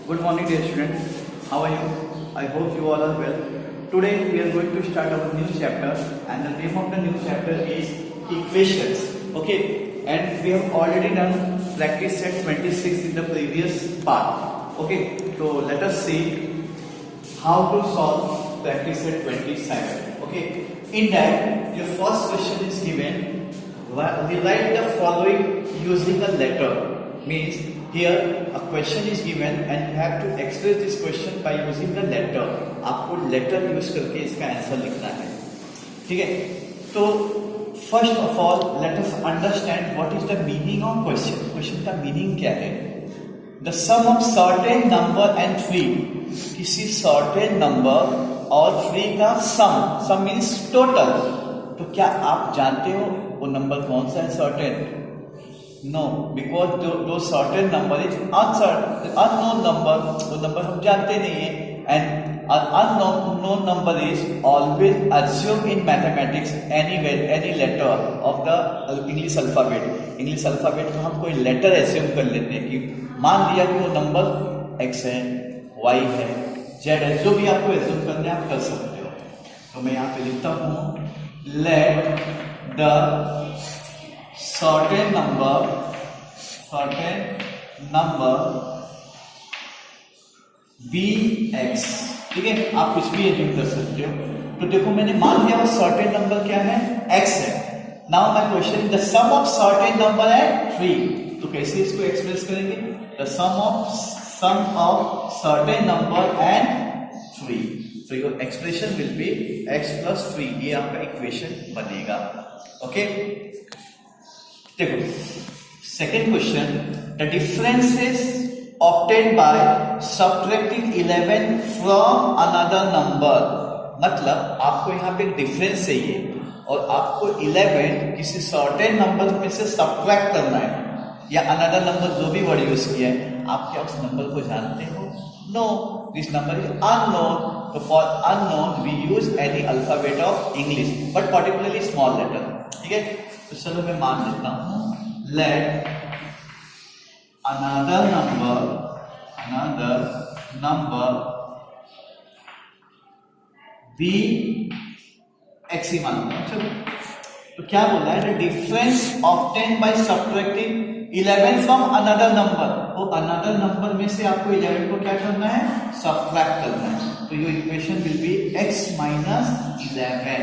Good morning, dear students. How are you? I hope you all are well. Today we are going to start our new chapter, and the name of the new chapter is equations. Okay, and we have already done practice set 26 in the previous part. Okay, so let us see how to solve practice set 27. Okay, in that your first question is given. Rewrite the following using a letter. Means here a question is given and you have to express this question by using the letter. आपको letter use करके इसका answer लिखना है. ठीक है? तो first of all let us understand what is the meaning of question. Question का meaning क्या है? The sum of certain number and three. किसी certain number और three का sum means total. तो क्या आप जानते हो वो नंबर कौन सा है certain? No, because those certain number is unknown number. वो नंबर हम जानते नहीं है. And an unknown number is always assumed in mathematics anywhere any letter of the English alphabet. English alphabet में हम कोई letter assume कर लेते हैं कि मान लिया कि वो नंबर x है, y है, z है, जो भी आपको assume करना है आप कर सकते हो. तो मैं यहाँ पे लिखता हूँ let the certain number be x. ठीक है, आप कुछ भी एज्यूम कर सकते हो. तो देखो मैंने मान लिया वो certain नंबर क्या है, x है. Now my question the sum of certain number है 3. तो कैसे इसको एक्सप्रेस करेंगे? The sum of certain number and 3. So your expression will be x plus 3. ये आपका इक्वेशन बनेगा. ओके, देखो second question. The differences obtained by subtracting 11 from another number. मतलब आपको यहाँ पे डिफरेंस चाहिए और आपको 11 किसी सर्टेन नंबर में से सब्ट्रैक्ट करना है या अनदर नंबर जो भी वर्ड यूज किया है. आप क्या उस नंबर को जानते हो? No, this number is unknown. तो for unknown we use any alphabet of English but particularly small letter. ठीक है, तो चलो मैं मान लेता हूं let another number be x ही मान लो. चलो, तो क्या बोला है? the difference obtained by subtracting 11 from another number. वो another number में से आपको 11 को क्या करना है? सब्ट्रैक्ट करना है. तो your equation will be x minus 11.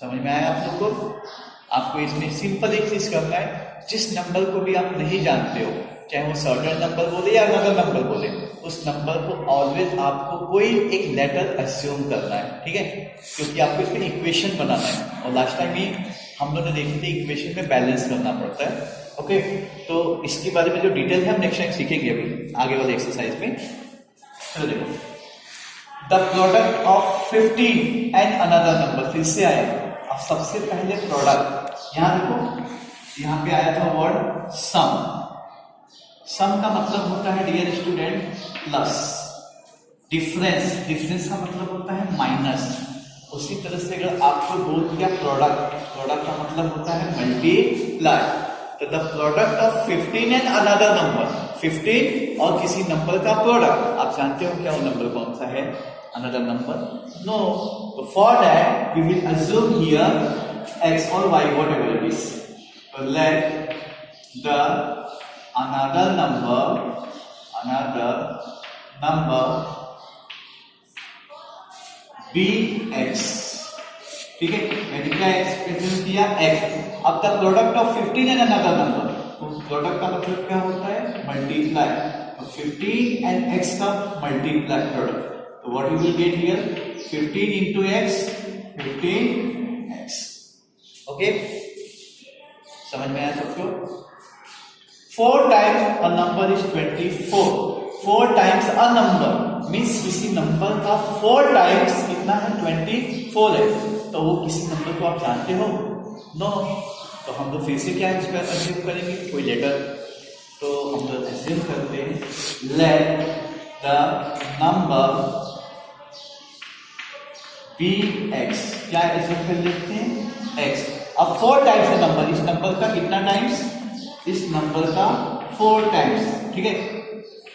समझ में आया आप लोग को? आपको इसमें सिंपल एक चीज करना है. जिस नंबर को भी आप नहीं जानते हो, चाहे वो सर्टेन नंबर बोले या अनदर नंबर बोले, उस नंबर को ऑलवेज आपको कोई एक लेटर अस्यूम करना है. ठीक है, क्योंकि आपको इसमें इक्वेशन बनाना है. और लास्ट टाइम ही हम लोगों ने देखी थी इक्वेशन में बैलेंस करना पड़ता है. ओके, तो इसके बारे में जो डिटेल है हम नेक्स्ट टाइम सीखेंगे अभी आगे वाले एक्सरसाइज में. चलो देखो, the product of 15 and another number. फिर से आए. अब सबसे पहले प्रोडक्ट. यहां देखो, यहां पे आया था वर्ड सम. सम का मतलब होता है डियर स्टूडेंट प्लस. डिफरेंस का मतलब होता है माइनस. उसी तरह से अगर आपको बोल दिया प्रोडक्ट का मतलब होता है मल्टीप्लाई. तो the product of 15 and another number. 15 और किसी नंबर का प्रोडक्ट. आप जानते हो क्या वो नंबर कौन सा है? Another number? नो. तो for that we will assume here x और y whatever it is. So let the another number be x. ठीक है, मैंने क्या एक्सप्रेशन दिया? x. अब the product of 15 and another number. तो प्रोडक्ट का मतलब क्या होता है? मल्टीप्लाई. तो 15 एंड x का मल्टीप्लाई प्रोडक्ट. तो what you will get here? 15 into x, 15x. Okay, समझ में आया सबको? 4 times a number is 24. 4 times a number means किसी नंबर का 4 times कितना है? 24 है. तो वो किसी नंबर को आप जानते हो? नो. तो हम लोग फिर से क्या अज्यूम करेंगे? कोई लेटर. तो हम लोग अज्यूम करते हैं let the number be x. क्या अज्यूम कर लेते हैं? x. अब 4 टाइम्स है नंबर. इस नंबर का कितना टाइम्स? इस नंबर का 4 टाइम्स. ठीक है,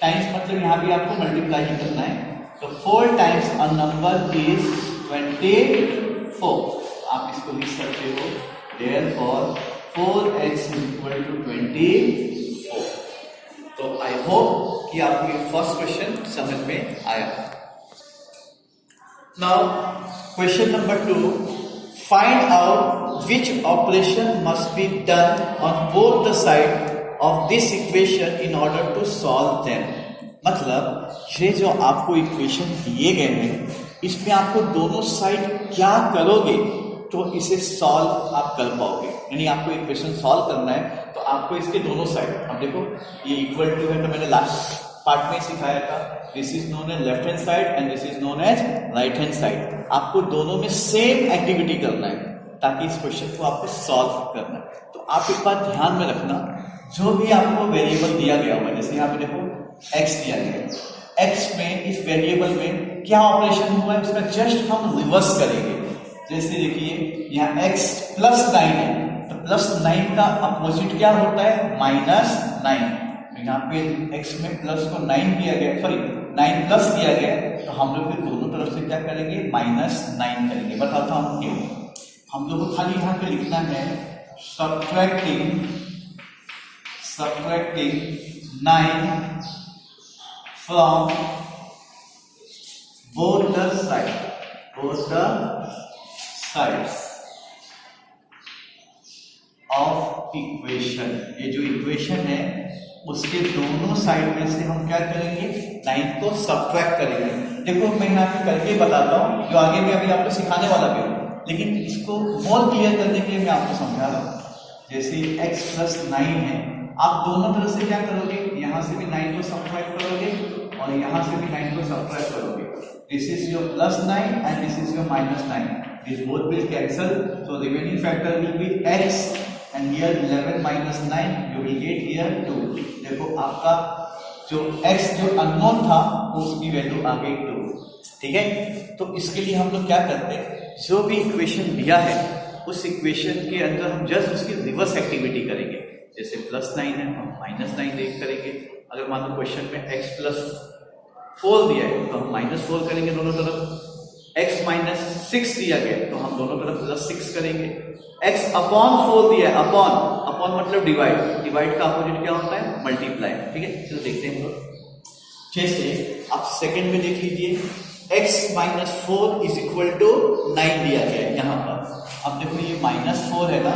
टाइम्स मतलब यहाँ भी आपको मल्टीप्लाई ही करना है। तो 4 टाइम्स अ नंबर इज 24। आप इसको लिख सकते हो therefore 4x इक्वल टू 24। तो आई होप कि आपको ये फर्स्ट क्वेश्चन समझ में आया। Now question number 2, find out which operation must be done on both the side of this equation in order to solve them. मतलब ये जो आपको इक्वेशन दिए गए हैं इसमें आपको दोनों साइड क्या करोगे तो इसे सॉल्व आप कर पाओगे। यानी आपको इक्वेशन सॉल्व करना है तो आपको इसके दोनों साइड, अब देखो ये इक्वल टू है तो मैंने लास्ट पार्ट में सिखाया था, this is known as left hand side and this is known as right hand side. आपको दोनों में सेम एक्टिविटी करना है ताकि इस क्वेश्चन को आपको सॉल्व करना है। तो आप एक बात ध्यान में रखना, जो भी आपको वेरिएबल दिया गया होगा, जैसे यहाँ पे देखो x दिया गया है, x में इस वेरिएबल में क्या ऑपरेशन हुआ है उसका जस्ट हम रिवर्स करेंगे। जैसे देखिए यहाँ x +9 है तो +9 का अपोजिट क्या होता है -9। यहाँ पे x में प्लस को 9 दिया गया, सॉरी 9 प्लस दिया गया, तो हम लोग फिर दोनों तरफ से क्या करेंगे -9 करेंगे। बताता हूँ क्यों। हम लोग को खाली यहाँ पे लिखना है subtracting 9 from both the sides of equation। ये जो इक्वेशन है उसके दोनों साइड में से हम क्या करेंगे 9 को सब्ट्रैक्ट करेंगे। देखो मैं यहाँ पे करके बताता हूँ, जो आगे भी अभी आपको सिखाने वाला भी हूँ, लेकिन इसको मोर क्लियर करने के लिए मैं आपको समझा रहा हूँ। जैसे x + 9 है, आप दोनों तरफ से क्या करोगे, यहाँ से भी 9 को सब्ट्रैक्ट करोगे और यहाँ से भी 9 को सब्ट्रैक्ट करोगे। This is your +9 and this is your -9। This both will cancel, so remaining factor will be x and here 11 minus 9 you will get here 2। देखो आपका जो x जो अननोन था उसकी वैल्यू आ गई 2। ठीक है, तो इसके लिए हम लोग क्या करते हैं, जो भी इक्वेशन दिया है उस इक्वेशन के अंदर हम जस्ट उसकी रिवर्स एक्टिविटी करेंगे। जैसे +9 है हम -9 देख करेंगे। अगर मान लो क्वेश्चन में x + 4 दिया है तो हम -4 करेंगे दोनों तरफ। x - 6 दिया गया तो हम दोनों तरफ +6 करेंगे। x अपॉन 4 दिया है, अपॉन मतलब डिवाइड का अपोजिट क्या होता है मल्टीप्लाई। ठीक है, चलो देखते हैं हम लोग। जैसे आप सेकंड में देख लीजिए x - 4 इज इक्वल टू 9 दिया गया है यहाँ पर। अब देखो ये -4 है ना,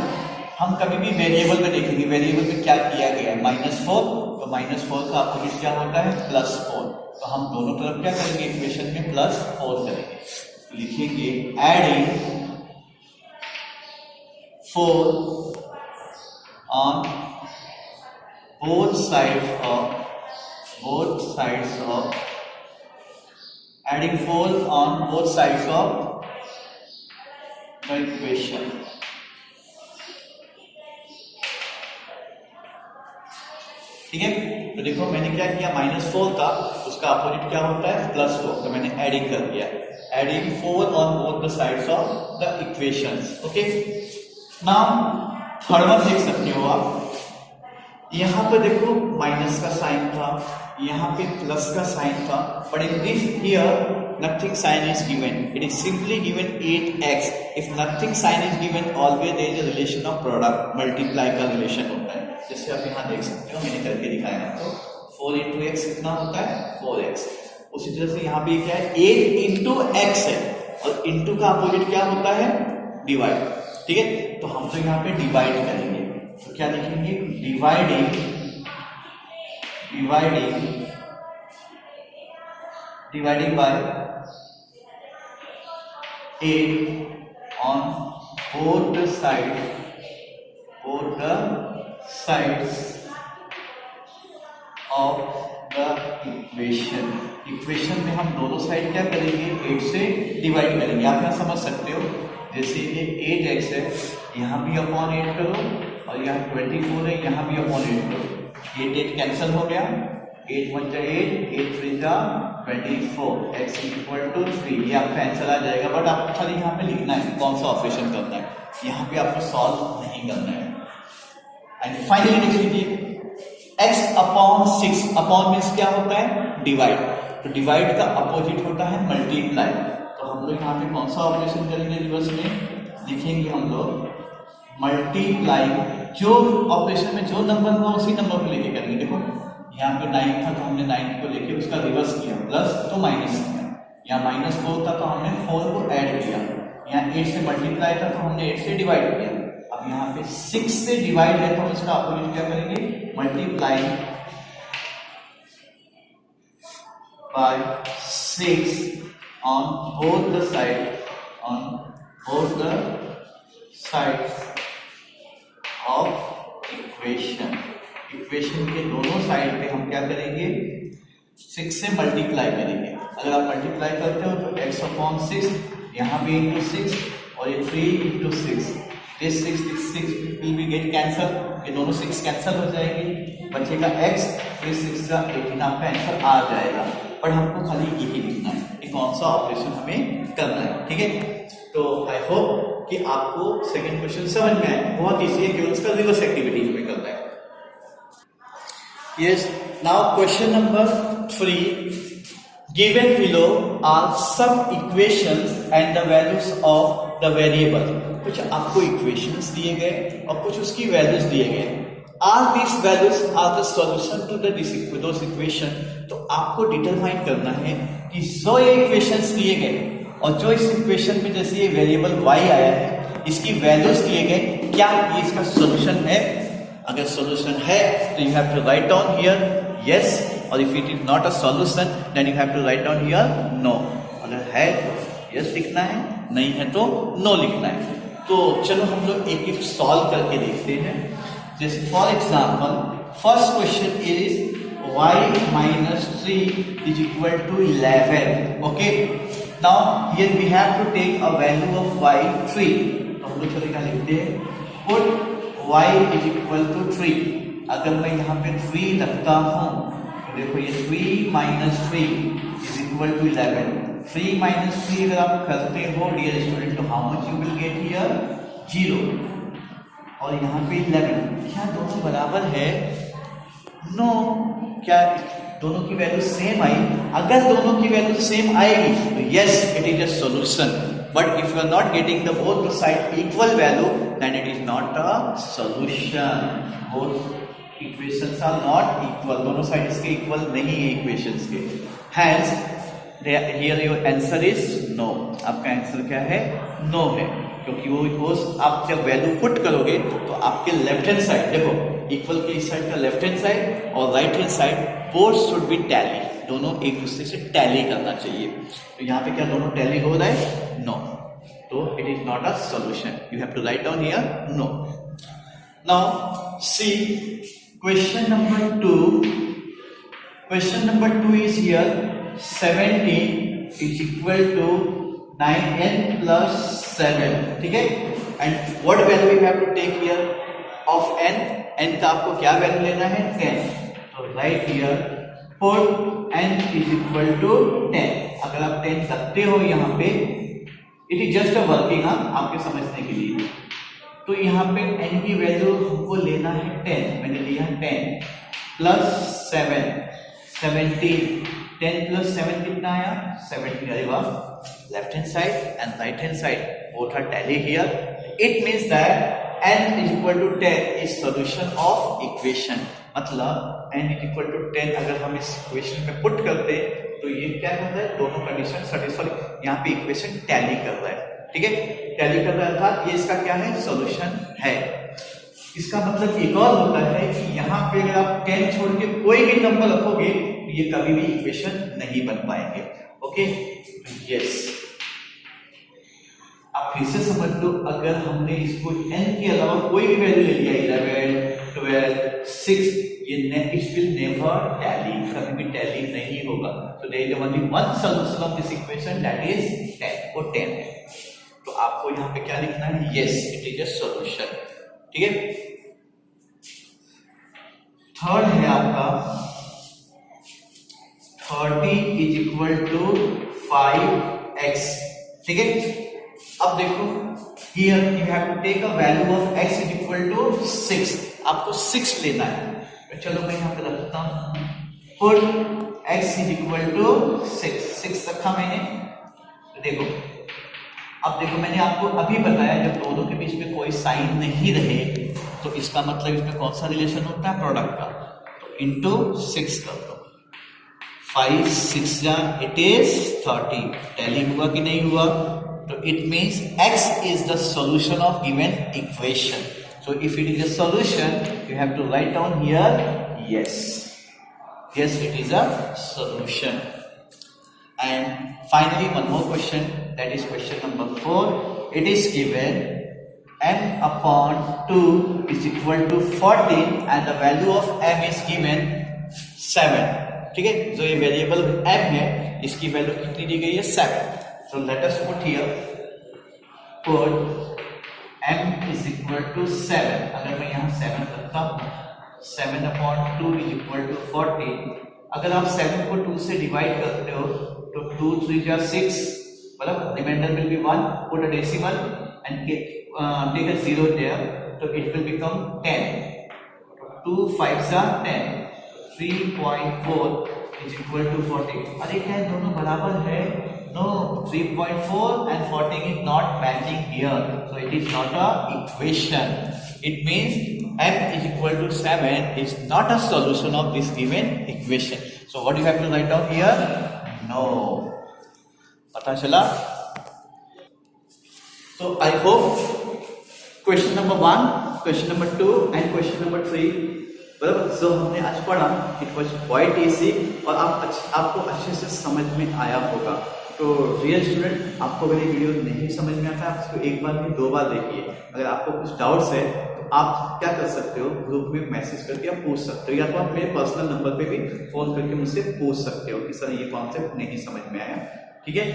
हम कभी भी वेरिएबल में देखेंगे वेरिएबल में क्या किया गया है -4, तो -4 का अपोजिट क्या होता है +4। तो हम दोनों तरफ क्या करेंगे इक्वेशन में +4 करेंगे, लिखेंगे adding 4 on both sides of adding 4 on both sides of the equation। ठीक है, तो देखो मैंने क्या किया, -4 था उसका अपोजिट क्या होता है +4, तो मैंने एडिंग कर दिया, adding 4 on both the sides of the equations. Okay, now third one देख सकते हो आप, यहाँ पे देखो माइनस का साइन था, यहाँ पे प्लस का साइन था, but in this here nothing sign is given, it is simply given 8x। if nothing sign is given always there is a relation of product, multiply का रिलेशन होता है। जैसे आप यहाँ देख सकते हो, मैंने करके दिखाया आपको, 4 × x कितना होता है 4x। उसी तरह से यहाँ पे क्या है 8 × x है, और इंटू का अपोजिट क्या होता है डिवाइड। ठीक है, तो हम तो यहाँ पे डिवाइड करेंगे, तो क्या लिखेंगे dividing by 8 on both the sides of the equation। Equation में हम दोनों साइड क्या करेंगे 8 से डिवाइड करेंगे। आप यहाँ समझ सकते हो, जैसे ये 8x है, यहाँ भी अपॉन 8 करो, और यहाँ 24 है, यहाँ भी अपॉन 8 करो। 8 कैंसिल हो गया, 8 × 8 8 × 24 x = 3, ये आपका आंसर आ जाएगा। बट आपको खाली यहाँ पे लिखना है कौन सा ऑपरेशन करना है, यहाँ पे आपको सॉल्व नहीं करना है। एंड फाइनली देख लीजिए x अपॉन 6, अपॉन मीन्स क्या होता है, डिवाइड, तो डिवाइड का अपोजिट होता है मल्टीप्लाई। तो हम लोग यहाँ पे कौन सा ऑपरेशन करेंगे, रिवर्स में लिखेंगे हम लोग मल्टीप्लाई, जो ऑपरेशन में जो नंबर हुआ उसी नंबर को लेके करेंगे। देखो यहाँ पे 9 था तो हमने 9 को लेके उसका रिवर्स किया, प्लस तो माइनस किया, यहाँ -4 था तो हमने 4 को ऐड किया, यहाँ 8 से मल्टीप्लाई था तो हमने 8 से डिवाइड किया। अब यहाँ पे 6 से डिवाइड है तो हम इसका अपोजिट क्या करेंगे, multiply by 6 on both the sides of equation के दोनों साइड पे हम क्या करेंगे, 6 से मल्टीप्लाई करेंगे। अगर आप मल्टीप्लाई करते हो तो x अपॉन 6 यहाँ पे इंटू 6 और ये 3 into 6, this 6 will be get cancel, ये दोनों 6 कैंसल हो जाएंगे, बचेगा x, फिर 6 का 18 आपका आंसर आ जाएगा। पर हमको खाली यही लिखना है कि कौन सा ऑपरेशन हमें करना है, ठीक है। तो आई होप कि आपको सेकंड क्वेश्चन समझ में आए, बहुत इजी है, केवल उसका रिवर्स एक्टिविटी हमें करना है। Yes, now question number 3. Given below are some equations and the values of the variable. कुछ आपको equations दिए गए और कुछ उसकी values दिए गए। Are these values are the solution to those equation? तो आपको determine करना है कि जो ये equations दिए गए और जो इस equation में जैसे ये variable y आया है, इसकी values दिए गए, क्या ये इसका solution है? अगर सॉल्यूशन है तो you have to write down here yes, और if it is not a solution then you have to write down here no. अगर है तो यस लिखना है, नहीं है तो नो लिखना है। तो चलो हम लोग एक एक सॉल्व करके देखते हैं। जैसे for example first question is y minus 3 is equal to 11. Okay, now here we have to take a value of y 3. तो हम लोग चलो क्या लिखते हैं, put y is equal to 3। अगर मैं यहाँ पे 3 रखता हूँ तो देखो ये 3 minus 3 is equal to 11। 3 minus 3 अगर आप करते हो डियर स्टूडेंट तो how much you will get here 0, और यहाँ पे 11, क्या दोनों बराबर है? नो, क्या दोनों की वैल्यू सेम आई? अगर दोनों की वैल्यू सेम आएगी तो yes it is a solution, but if you are not getting the both the side equal value then it is not a solution. Both equations are not equal, दोनों side इसके equal नहीं है equations के, hence here your answer is no। आपका answer क्या है? No है, क्योंकि वो आप जब वैल्यू पुट करोगे तो आपके लेफ्ट हैंड साइड, देखो इक्वल के इस साइड का लेफ्ट हैंड साइड और right hand side both should be tally, दोनों एक दूसरे से टैली करना चाहिए। तो यहाँ पे क्या दोनों टैली हो रहा है? नो, तो it is not a solution, you have to write down here no. Now see question number 2। Question number 2 is here 17 is equal to 9n plus 7, ठीक है। And what value you have to take here of n? n का आपको क्या value लेना है? 10। तो right here put n is equal to 10। अगर आप 10 रखते हो यहाँ पे, it is just a working, आपके समझने के लिए। तो यहाँ पे n की वैल्यू हमको लेना है 10, मैंने लिया 10 प्लस 7 17। 10 प्लस 7 कितना आया? 17। अरे वाह, left hand side and right hand side both are tally here, it means that n is equal to 10 is solution of equation। मतलब n is equal to 10 अगर हम इस इक्वेशन में पुट करते तो ये क्या कर रहा है? दोनों कंडीशन सेटिस्फाई, यहाँ पे इक्वेशन टैली कर रहा है, ठीक है, टैली कर रहा है, अर्थात ये इसका क्या है? सॉल्यूशन है। इसका मतलब एक और होता है कि यहाँ पे अगर आप 10 छोड़ के कोई भी नंबर रखोगे तो ये कभी भी इक्वेशन नहीं बन पाएंगे। ओके, यस, आप फिर से समझ लो, अगर हमने इसको n के अलावा कोई भी वैल्यू ले लिया 11 12 6, ये इट विल नेवर टैली, कभी भी टैली नहीं होगा। तो there is only one solution of this equation that is 10, वो 10 है। तो आपको यहाँ पे क्या लिखना है? Yes it is a solution, ठीक है। थर्ड है आपका 30 इज इक्वल टू 5x, ठीक है। अब देखो here you have to take a value of x is equal to 6, आपको 6 लेना है। चलो मैं यहाँ पे रखता हूँ, put x is equal to 6 रखा मैंने। तो देखो, अब देखो मैंने आपको अभी बताया जब दोनों के बीच में कोई साइन नहीं रहे तो इसका मतलब इसमें कौन सा रिलेशन होता है, प्रोडक्ट का। तो इंटू 6 कर दो, 5 6 जा इट इज 30। टैली हुआ कि नहीं हुआ? तो it means x is the solution of given equation. So if it is a solution, you have to write down here yes. Yes, it is a solution. And finally, one more question, that is question number 4. It is given m upon 2 is equal to 14 and the value of m is given 7. ठीक है, जो ये variable m है इसकी value कितनी दी गई है, 7. So let us put here, put m is equal to 7. अगर मैं यहाँ 7 रखता हूँ, 7 upon 2 is equal to 14. अगर आप 7 को 2 से डिवाइड करते हो तो 2 3 जा 6, मतलब reminder will be 1. Put a decimal and take a 0 there, so it will become 10. 2 5 जा 10, 3.4 is equal to 14. अरे क्या दोनों बराबर है? No, 3.4 and 14 is not matching here, so it is not a equation. It means m is equal to 7 is not a solution of this given equation. So what you have to write down here? No. पता चला? So I hope question number 1, question number 2 and question number 3 बराबर जो हमने आज पढ़ा it was quite easy और आपको अच्छे से समझ में आया होगा। तो रियल स्टूडेंट, आपको अगर ये वीडियो नहीं समझ में आता आप इसको एक बार नहीं 2 बार देखिए। अगर आपको कुछ डाउट्स है तो आप क्या कर सकते हो, ग्रुप में मैसेज करके आप पूछ सकते हो, या तो आप मेरे पर्सनल नंबर पे भी फोन करके मुझसे पूछ सकते हो कि सर ये कॉन्सेप्ट नहीं समझ में आया। ठीक है,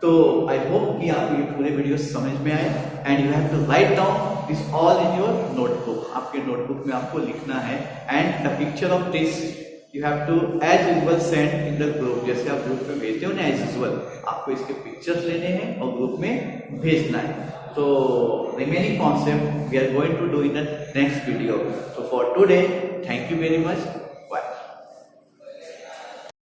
तो आई होप कि आपको ये पूरे वीडियो समझ में आए and you have to write down this all in your notebook. आपके नोटबुक में आपको लिखना है and the picture of this you have to as usual send in the group. जैसे आप ग्रुप में भेजते हो ना एज यूजुअल, आपको इसके पिक्चर्स लेने हैं और ग्रुप में भेजना है। तो remaining concept we are going to do in the next video. So for today thank you very much.